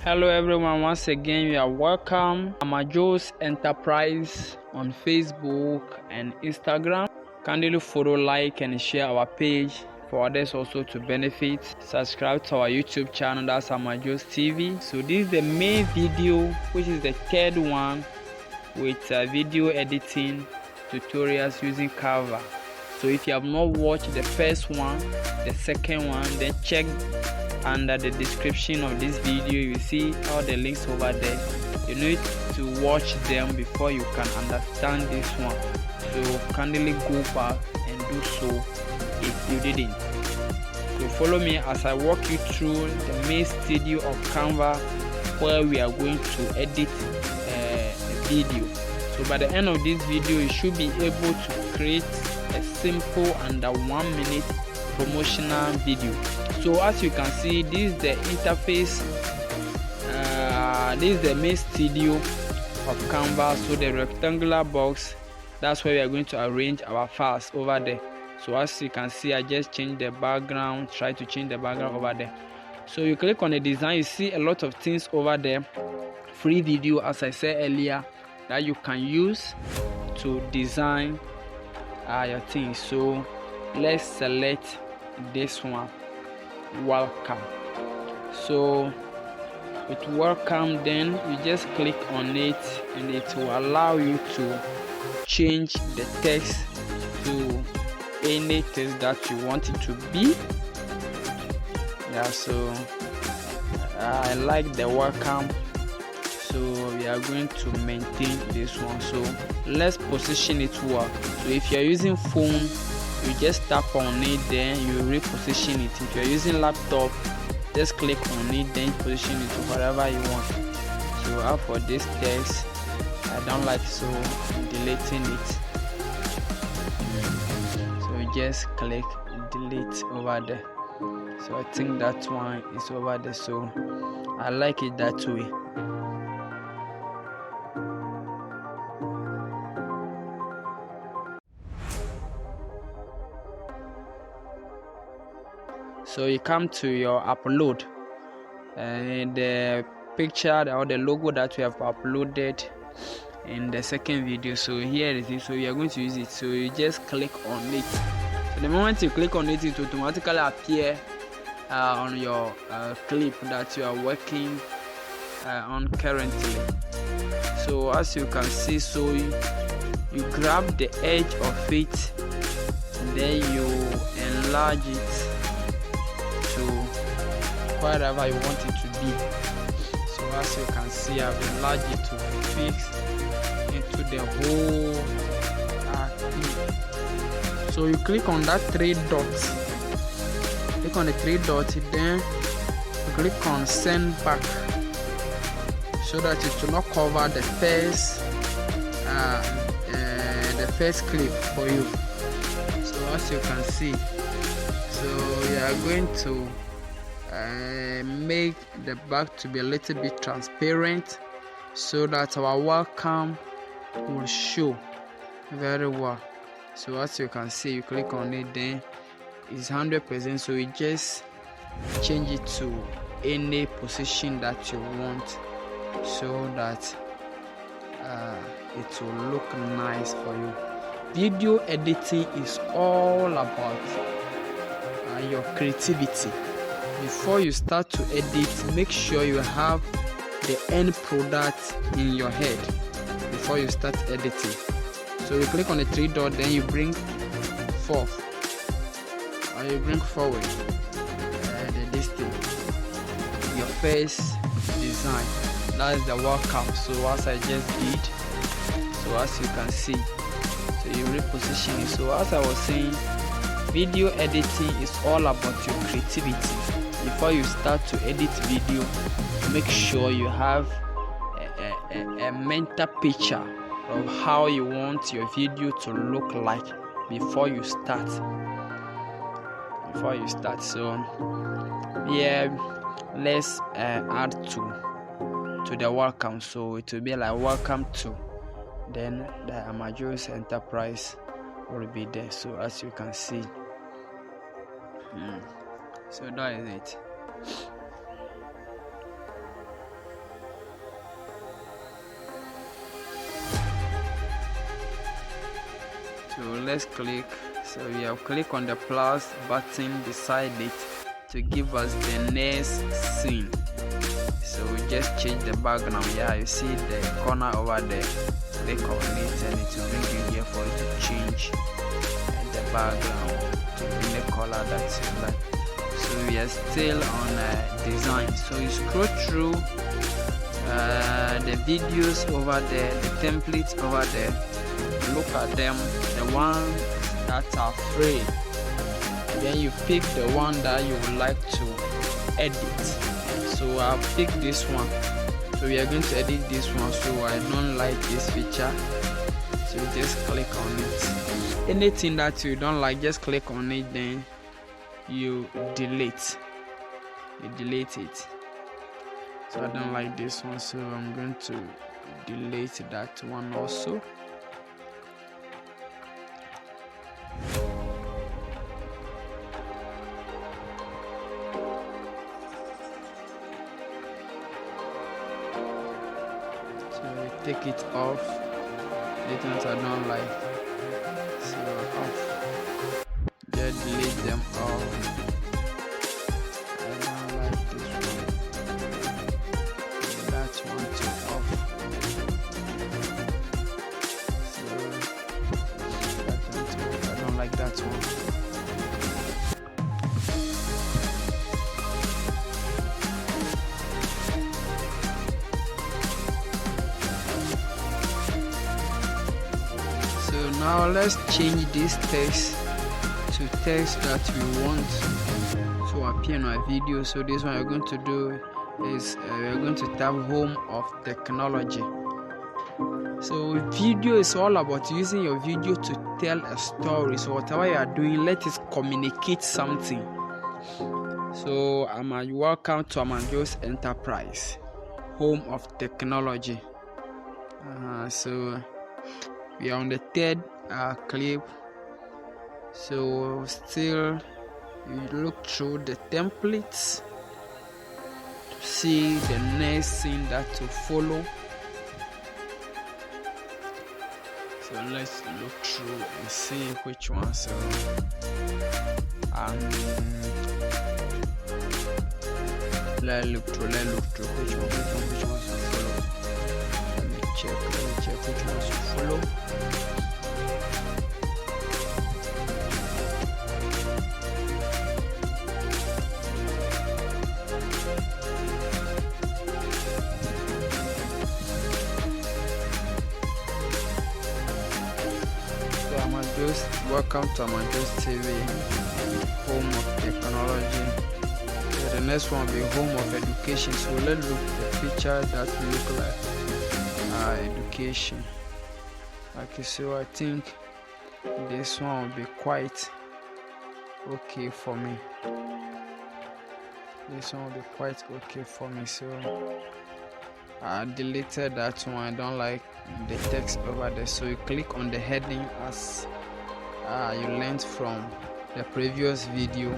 Hello everyone, once again you are welcome. Amajo's Enterprise on Facebook and Instagram. Kindly follow, like and share our page for others also to benefit. Subscribe to our YouTube channel, that's Amajo's TV. So this is the main video, which is the third one with video editing tutorials using Canva. So if you have not watched the first one, the second one, then check under the description of this video. You see all the links over there. You need to watch them before you can understand this one. So kindly go back and do so if you didn't. So follow me as I walk you through the main studio of Canva, where we are going to edit a video. So by the end of this video, you should be able to create a simple under 1 minute promotional video. So as you can see, this is the interface, this is the main studio of Canva. So the rectangular box, that's where we are going to arrange our files over there. So as you can see, I just changed the background, try to change the background over there. So you click on the design, you see a lot of things over there, free video as I said earlier, that you can use to design your things. So let's select this one, welcome. So with welcome, then you just click on it and it will allow you to change the text to any text that you want it to be. Yeah, so I like the welcome, so we are going to maintain this one. So let's position it well. So if you're using phone, you just tap on it, then you reposition it. If you're using laptop, just click on it, then position it to whatever you want. So for this text, I don't like, so I'm deleting it. So you just click delete over there. So I think that one is over there, so I like it that way. So you come to your upload and the picture or the logo that we have uploaded in the second video. So here it is. So you are going to use it. So you just click on it. So the moment you click on it, it will automatically appear on your clip that you are working on currently. So as you can see, so you grab the edge of it and then you enlarge it to whatever you want it to be. So as you can see, I've enlarged it to fix into the whole thing. So you click on that three dots, click on the three dots, then you click on send back, so that it will not cover the first clip for you. So as you can see, so we are going to make the back to be a little bit transparent, so that our welcome will show very well. So as you can see, you click on it, then it's 100%. So you just change it to any position that you want, so that it will look nice for you. Video editing is all about your creativity. Before you start to edit, make sure you have the end product in your head before you start editing. So you click on the three dot, then you bring forth or you bring forward this thing, your first design, that's the welcome. So as I just did, so as you can see, so you reposition it. So as I was saying, video editing is all about your creativity. Before you start to edit video, make sure you have a mental picture of how you want your video to look like before you start. So yeah, let's add to the welcome. So it will be like welcome to, then the Amajo's Enterprise will be there. So as you can see, so that is it. let's click. So we have click on the plus button beside it to give us the next scene. So we just change the background. Yeah, you see the corner over there. Click on it and it will bring you here for you to change the background to bring the color that you like. So we are still on design. So you scroll through the videos over there, the templates over there. Look at them, the ones that are free. Then you pick the one that you would like to edit. So I'll pick this one. So we are going to edit this one. So I don't like this feature, so just click on it. Anything that you don't like, just click on it, then you delete it. So I don't like this one, so I'm going to delete that one also. Take it off. The ones I don't like, so off. Just delete them all. I don't like this one. That one too off. So that one too off. I don't like that one. Now let's change this text to text that we want to appear in our video. So this one we're going to do is we're going to tap home of technology. So video is all about using your video to tell a story. So whatever you are doing, let it communicate something. So welcome to Amanjo's Enterprise, home of technology. So we are on the third clip. So still you look through the templates to see the next thing that to follow. So let's look through and see which one. So let's look through which one to follow. Let me check which ones to follow. Welcome to Amanjo's TV, home of technology. So the next one will be home of education. So let's look at the picture that look like education. Okay, so I think this one will be quite okay for me. So I deleted that one. I don't like the text over there. So you click on the heading as you learned from the previous video.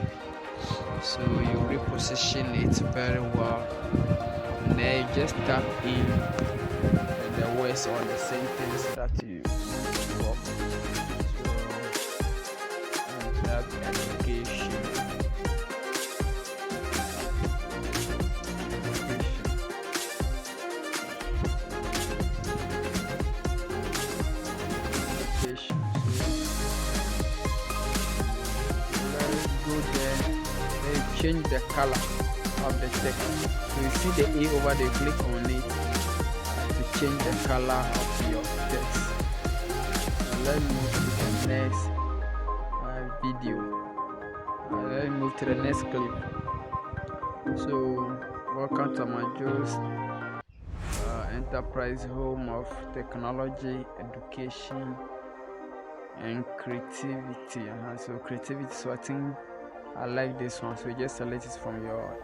So you reposition it very well, and then you just tap in the words or the sentence that you want. So that education. Change the color of the text. So you see the A over there, click on it to change the color of your text. So let's move to the next video. Let's move to the next clip. So welcome to Amanjo's Enterprise, home of technology, education, and creativity. So creativity. So I think I like this one, so you just select it from your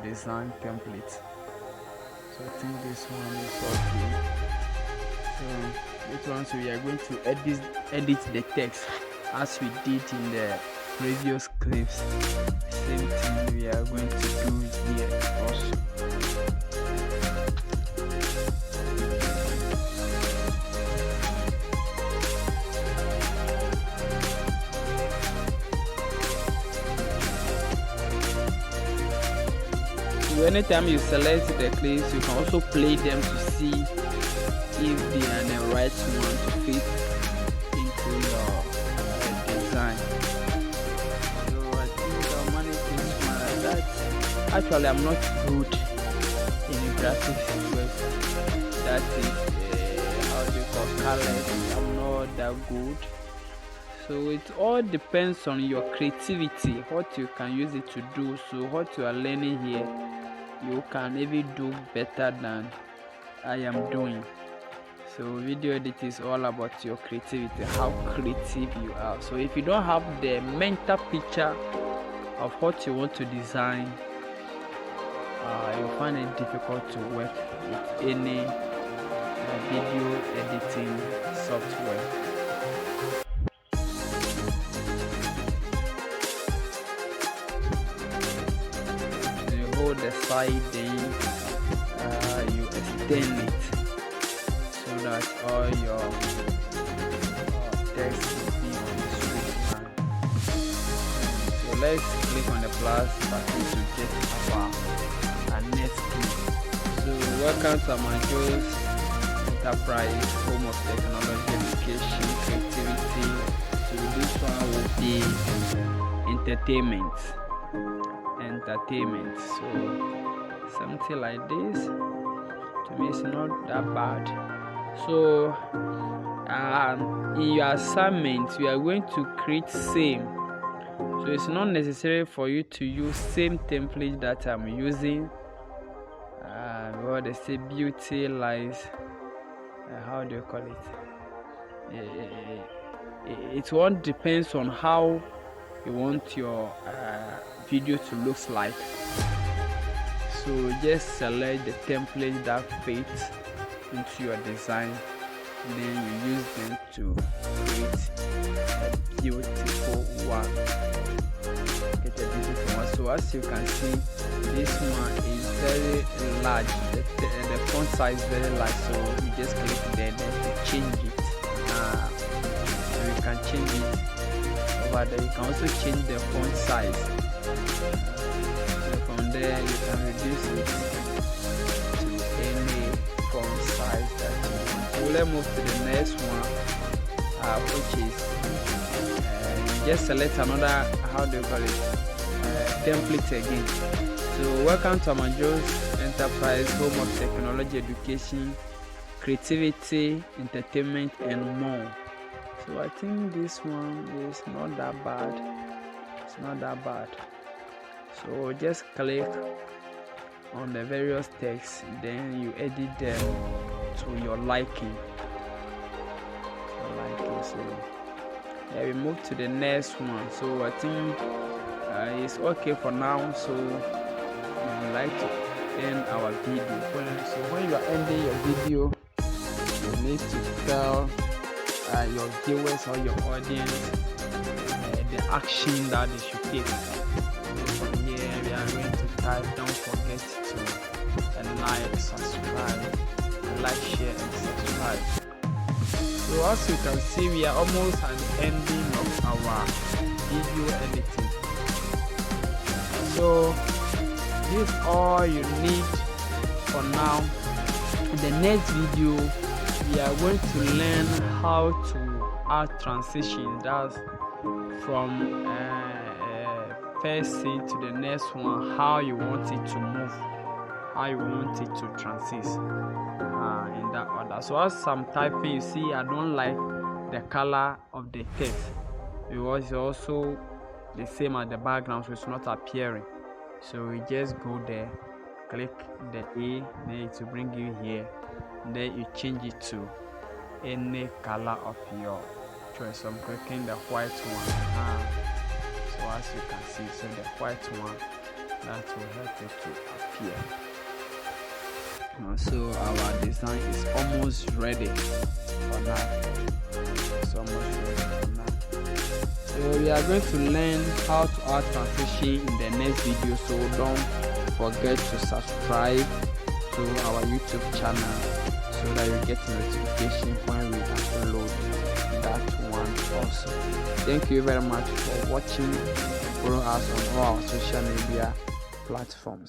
design template. So I think this one is okay. So this one, so we are going to edit the text as we did in the previous clips. Same thing we are going to do here also. So anytime you select the clips, you can also play them to see if they are the right one to fit into your design. So I think I'll manage this one like that. Actually, I'm not good in graphics work. That is how they call colors. I'm not that good. So it all depends on your creativity, what you can use it to do. So what you are learning here, you can even do better than I am doing. So video editing is all about your creativity, how creative you are. So if you don't have the mental picture of what you want to design, you find it difficult to work with any video editing software. So you hold the side, then you extend it so that all your text will be on the straight line. So let's click on the plus button to get our next clip. So welcome to Amanjo's Enterprise, home of technology, education, creativity. So this one will be entertainment. So something like this, to me it's not that bad. So in your assignment you are going to create same, so it's not necessary for you to use same template that I'm using. What they say, beauty lies, how do you call it? It all depends on how you want your video to look like. So just select the template that fits into your design, and then you use them to create a beautiful one. Get a beautiful one. So as you can see, this one is very large. The font size is very large. So you just click there, then you change it. So you can change it over there. You can also change the font size. From there you can reduce it to any font size that you want. So let's move to the next one, which is you just select another, how do you call it, template again. So welcome to Amanjo's Enterprise, home of technology, education, creativity, entertainment, and more. So I think this one is not that bad. It's not that bad. So just click on the various texts, then you edit them to your liking. So yeah, we move to the next one. So I think it's okay for now. So we would like to end our video. So when you are ending your video, you need to tell your viewers or your audience the action that they should take. From here we are going to type, don't forget to like, subscribe, share and subscribe. So as you can see, we are almost at the ending of our video editing. So this is all you need for now. In the next video we are going to learn how to add transition, that's from first scene to the next one, how you want it to move, how you want it to transit in that order. So as I'm typing, you see I don't like the color of the text because it's also the same as the background, so it's not appearing. So we just go there, click the A, then it will bring you here, then you change it to any color of your choice. So I'm clicking the white one. So as you can see, so the white one, that will help it to appear. So our design is almost ready for now. It's almost ready for now. So we are going to learn how to add transition in the next video. So don't forget to subscribe to our YouTube channel so that you get notification when we upload that one also. Thank you very much for watching. Follow us on all our social media platforms.